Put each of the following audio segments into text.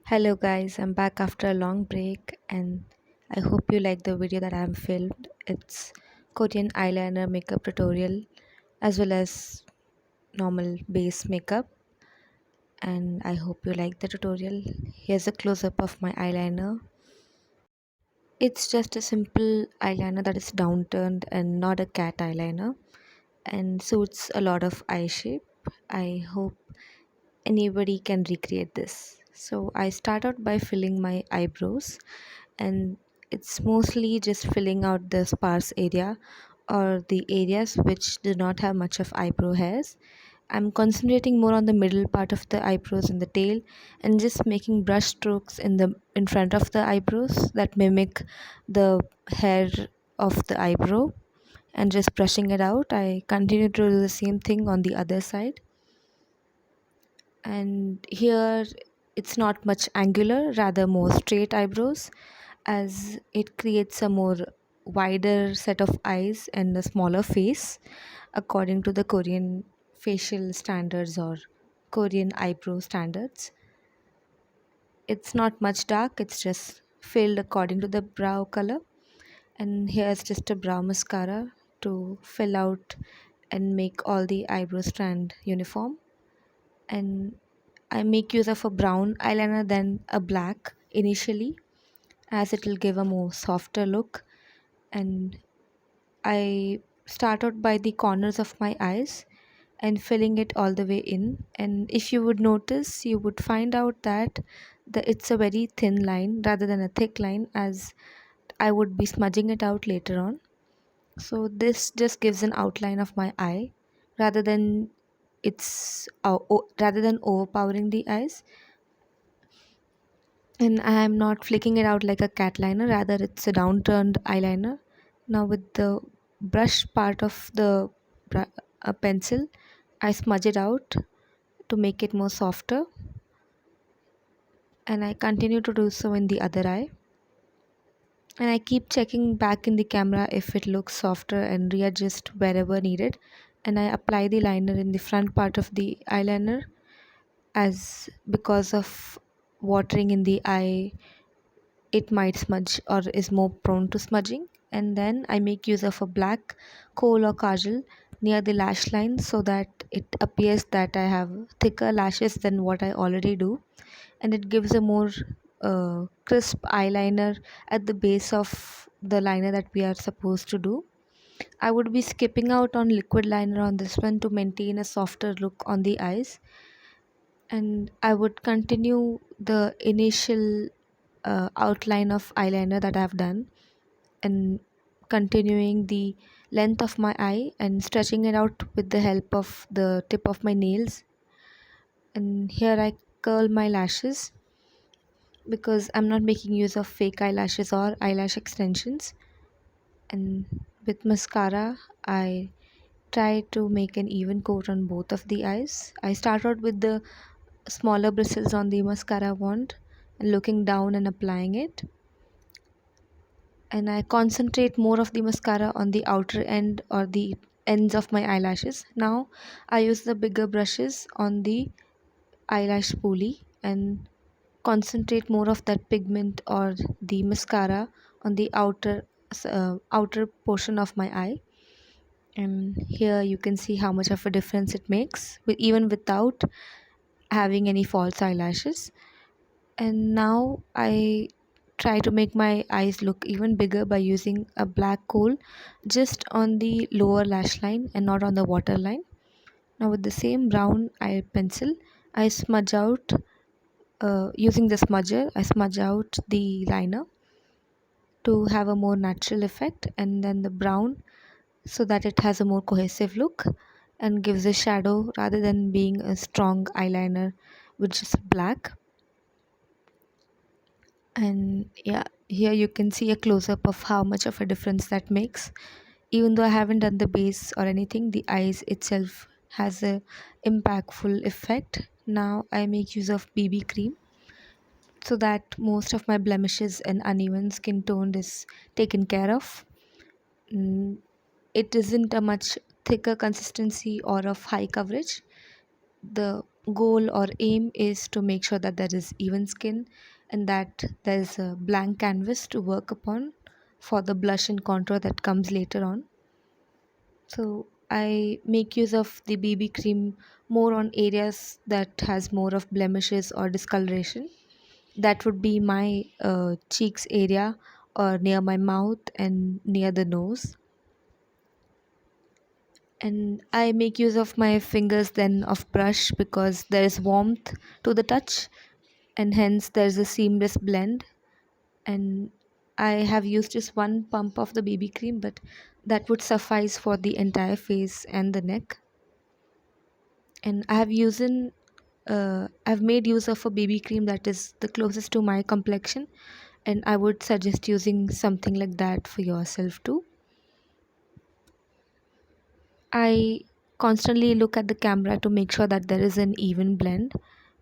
Hello guys, I'm back after a long break and I hope you like the video that I have filmed. It's Korean eyeliner makeup tutorial as well as normal base makeup, and I hope you like the tutorial. Here's a close up of my eyeliner. It's just a simple eyeliner that is downturned and not a cat eyeliner and suits a lot of eye shape. I hope anybody can recreate this. So I start out by filling my eyebrows, and it's mostly just filling out the sparse area or the areas which do not have much of eyebrow hairs. I'm concentrating more on the middle part of the eyebrows and the tail, and just making brush strokes in front of the eyebrows that mimic the hair of the eyebrow, and just brushing it out. I continue to do the same thing on the other side, and here it's not much angular, rather more straight eyebrows, as it creates a more wider set of eyes and a smaller face according to the Korean facial standards or Korean eyebrow standards. It's not much dark, it's just filled according to the brow color. And here's just a brow mascara to fill out and make all the eyebrow strand uniform. And I make use of a brown eyeliner than a black initially, as it will give a more softer look. And I start out by the corners of my eyes and filling it all the way in. And if you would notice, you would find out that it's a very thin line rather than a thick line, as I would be smudging it out later on. So this just gives an outline of my eye rather than rather than overpowering the eyes. And I am not flicking it out like a cat liner, rather it's a downturned eyeliner. Now with the brush part of the pencil, I smudge it out to make it more softer, and I continue to do so in the other eye. And I keep checking back in the camera if it looks softer and readjust wherever needed. And I apply the liner in the front part of the eyeliner, as because of watering in the eye it might smudge or is more prone to smudging. And then I make use of a black kohl or kajal near the lash line, so that it appears that I have thicker lashes than what I already do, and it gives a more crisp eyeliner at the base of the liner that we are supposed to do. I would be skipping out on liquid liner on this one to maintain a softer look on the eyes, and I would continue the initial outline of eyeliner that I have done, and continuing the length of my eye and stretching it out with the help of the tip of my nails. And here I curl my lashes because I'm not making use of fake eyelashes or eyelash extensions. And with mascara, I try to make an even coat on both of the eyes. I start out with the smaller bristles on the mascara wand and looking down and applying it, and I concentrate more of the mascara on the outer end or the ends of my eyelashes. Now I use the bigger brushes on the eyelash pulley and concentrate more of that pigment or the mascara on the outer portion of my eye. And here you can see how much of a difference it makes, even without having any false eyelashes. And now I try to make my eyes look even bigger by using a black kohl just on the lower lash line and not on the waterline. Now with the same brown eye pencil, I smudge out using the smudger. I smudge out the liner to have a more natural effect, and then the brown so that it has a more cohesive look and gives a shadow rather than being a strong eyeliner which is black. And yeah, here you can see a close-up of how much of a difference that makes. Even though I haven't done the base or anything, the eyes itself has a impactful effect. Now I make use of BB cream so that most of my blemishes and uneven skin tone is taken care of. Mm, it isn't a much thicker consistency or of high coverage. The goal or aim is to make sure that there is even skin and that there is a blank canvas to work upon for the blush and contour that comes later on. So I make use of the BB cream more on areas that has more of blemishes or discoloration. That would be my cheeks area or near my mouth and near the nose. And I make use of my fingers then of brush because there is warmth to the touch and hence there's a seamless blend. And I have used just one pump of the BB cream, but that would suffice for the entire face and the neck. And I've made use of a BB cream that is the closest to my complexion, and I would suggest using something like that for yourself too. I constantly look at the camera to make sure that there is an even blend,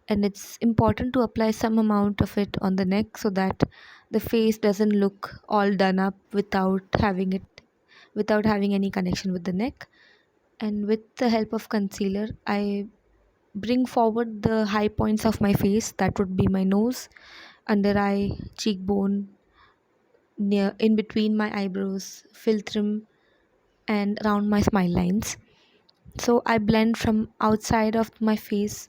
and it's important to apply some amount of it on the neck so that the face doesn't look all done up without having any connection with the neck. And with the help of concealer, I bring forward the high points of my face. That would be my nose, under eye, cheekbone, near in between my eyebrows, philtrum, and around my smile lines. So I blend from outside of my face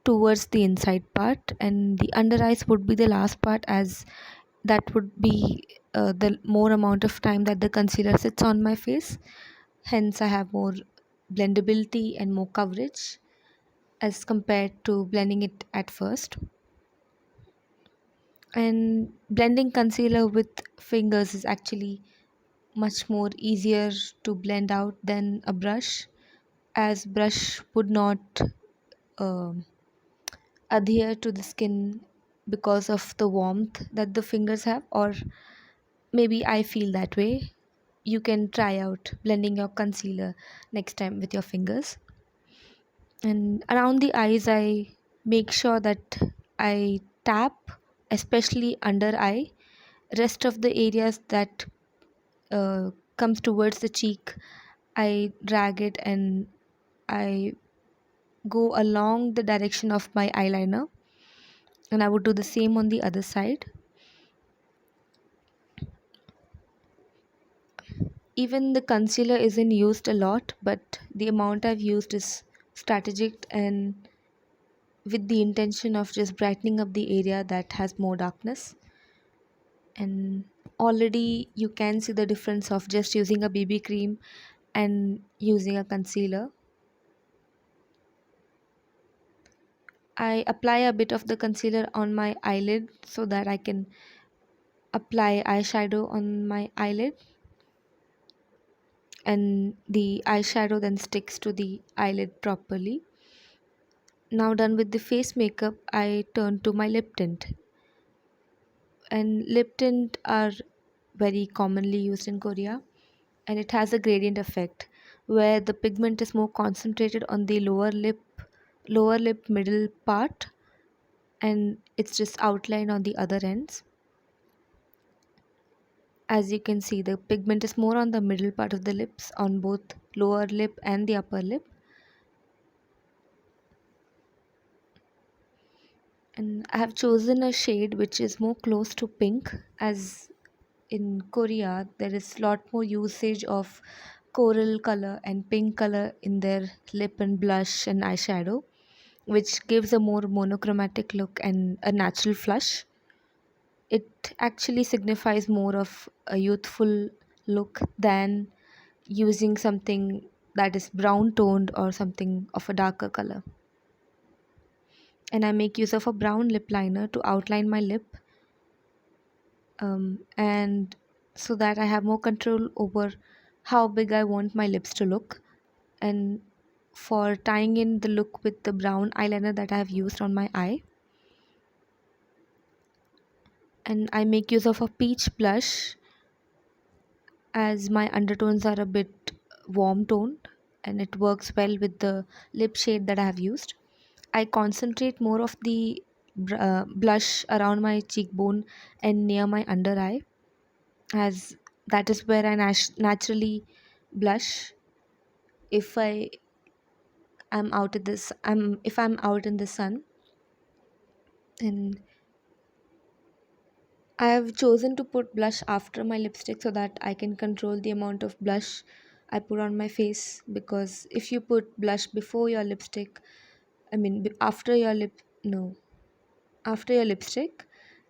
towards the inside part, and the under eyes would be the last part, as that would be the more amount of time that the concealer sits on my face. Hence, I have more blendability and more coverage as compared to blending it at first. And blending concealer with fingers is actually much more easier to blend out than a brush, as brush would not um adhere to the skin because of the warmth that the fingers have, or maybe I feel that way. You can try out blending your concealer next time with your fingers. And around the eyes, I make sure that I tap, especially under eye. Rest of the areas that comes towards the cheek, I drag it and I go along the direction of my eyeliner, and I would do the same on the other side. Even the concealer isn't used a lot, but the amount I've used is strategic and with the intention of just brightening up the area that has more darkness. And already you can see the difference of just using a BB cream and using a concealer. I apply a bit of the concealer on my eyelid so that I can apply eyeshadow on my eyelid, and the eyeshadow then sticks to the eyelid properly. Now done with the face makeup, I turn to my lip tint. And lip tint are very commonly used in Korea, and it has a gradient effect where the pigment is more concentrated on the lower lip middle part, and it's just outlined on the other ends. As you can see, the pigment is more on the middle part of the lips on both lower lip and the upper lip. And I have chosen a shade which is more close to pink, as in Korea there is a lot more usage of coral color and pink color in their lip and blush and eyeshadow, which gives a more monochromatic look and a natural flush. It actually signifies more of a youthful look than using something that is brown toned or something of a darker color. And I make use of a brown lip liner to outline my lip, and so that I have more control over how big I want my lips to look. And for tying in the look with the brown eyeliner that I have used on my eye, and I make use of a peach blush as my undertones are a bit warm toned and it works well with the lip shade that I have used. I concentrate more of the blush around my cheekbone and near my under eye, as that is where I naturally blush. If I I'm out in the sun, and I have chosen to put blush after my lipstick so that I can control the amount of blush I put on my face, because if you put blush before your lipstick, after your after your lipstick,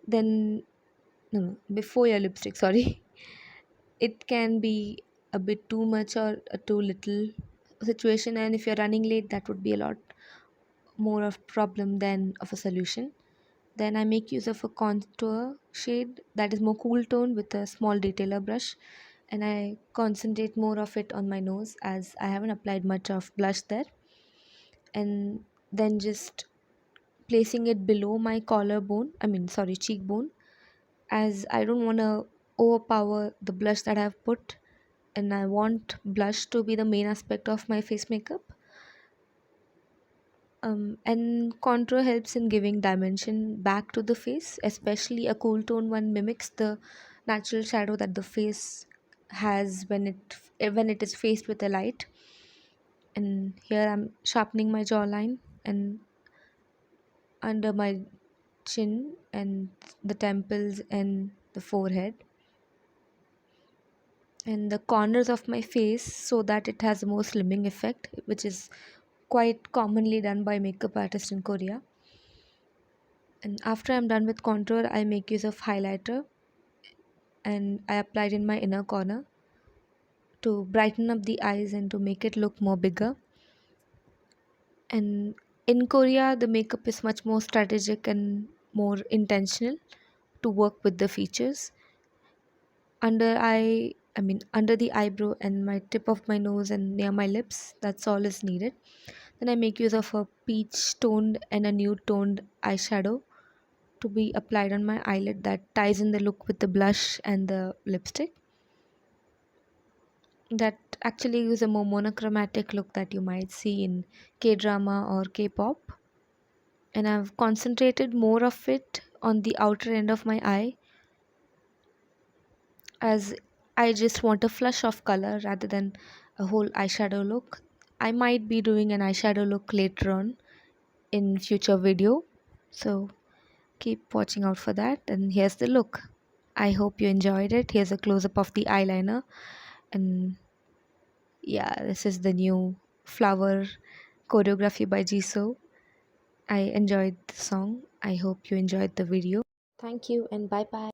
then no, before your lipstick, sorry, it can be a bit too much or a too little situation, and if you're running late, that would be a lot more of problem than of a solution. Then I make use of a contour shade that is more cool tone with a small detailer brush, and I concentrate more of it on my nose as I haven't applied much of blush there, and then just placing it below my collarbone, sorry, cheekbone, as I don't want to overpower the blush that I've put, and I want blush to be the main aspect of my face makeup. And contour helps in giving dimension back to the face, especially a cool tone one mimics the natural shadow that the face has when it is faced with the light. And here I'm sharpening my jawline and under my chin and the temples and the forehead and the corners of my face so that it has a more slimming effect, which is quite commonly done by makeup artists in Korea. And after I'm done with contour, I make use of highlighter and I apply it in my inner corner to brighten up the eyes and to make it look more bigger. And in Korea, the makeup is much more strategic and more intentional to work with the features. Under the eyebrow and my tip of my nose and near my lips, that's all is needed. Then I make use of a peach toned and a nude toned eyeshadow to be applied on my eyelid that ties in the look with the blush and the lipstick. That actually gives a more monochromatic look that you might see in K drama or K pop. And I've concentrated more of it on the outer end of my eye, as I just want a flush of color rather than a whole eyeshadow look. I might be doing an eyeshadow look later on in future video, so keep watching out for that. And here's the look. I hope you enjoyed it. Here's a close up of the eyeliner, and yeah, this is the new flower choreography by Jisoo. I enjoyed the song. I hope you enjoyed the video. Thank you and bye bye.